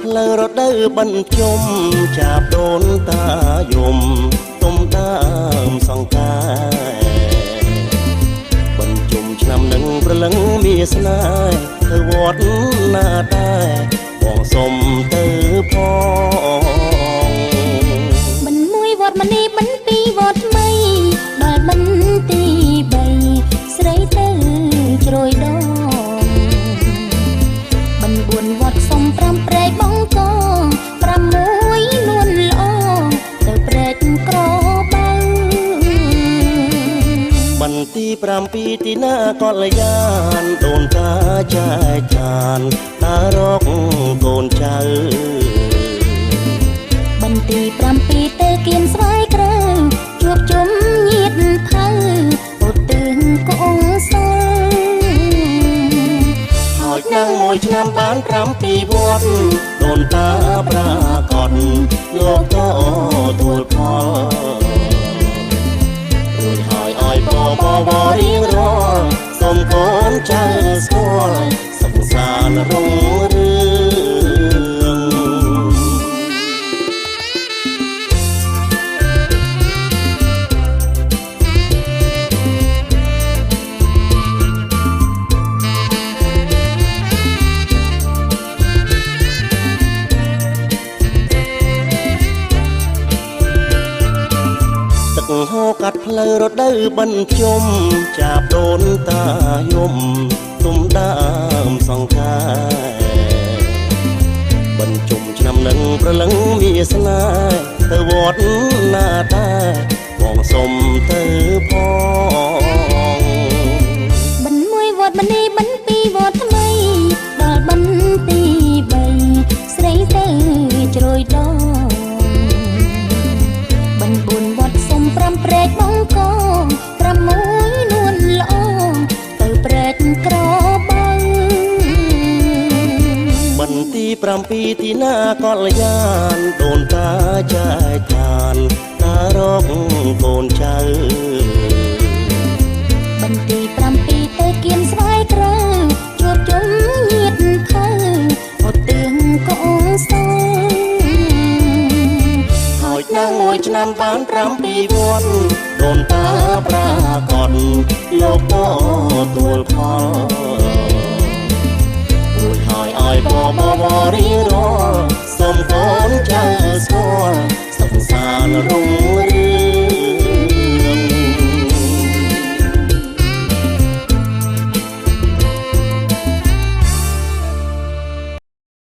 ផ្លូវរដូវបញ្ចុំចាប់ដូនតាយំទុំដើមសង្ការបញ្ចុំឆ្នាំនឹងប្រលឹងមានស្នេហ៍ទៅវត្តណាដែរបងសុំទៅផងមិនមួយវត្តមនីមិនពីរវត្តថ្មីដល់មិនទី3ស្រីទៅជ្រោយដងមិន4វត្តសុំ5ព្រែកបងកង6នួនល្អទៅព្រែកក្របៅបន្ទី7ទីណាកលយានដូនតាចែកចានតារកកូនចៅបន្ទី7ទៅគៀនស្វាយក្រៅជួបជុំញាតថៅឧទ្ទិសកងសុលហើយនឹងមួយឆ្នាំបាន7វត្តដូនតាប្រាកដលោកក៏ទួលផលរួចហើយឲ្យបរៀងរាល់សូមកូនចៅស្គាល់សុខសាន្តរុងរឿងហូរកាត់ផ្លូវរដូវបញ្ចុំចាប់ដូនតាយំទុំដើមសង្ការបញ្ចុំឆ្នាំនឹងប្រលឹងមានស្នេហ៍ទៅវត្តណាដែរបងសុំទៅផងមិនមួយវត្តមនីមិនពីរវត្តថ្មីដល់បន្ទី3ស្រីទៅជ្រោយដង4វត្តសុំ5ព្រែកបងកង6នួនល្អទៅព្រែកក្របៅបន្ទី7ទីណាកលយានដូនតាចែកចានតារកកូនចៅបន្ទី7ទៅគៀនស្វាយក្រៅជួបជុំញាតថៅឧទ្ទិសកងសុលហើយនឹងមួយឆ្នាំបាន7វត្តដូនតាប្រាកដលោកក៏ទួលផលរួចហើយឲ្យបរៀងរាល់សូមកូនចៅស្គាល់សុខសាន្តរុងរឿង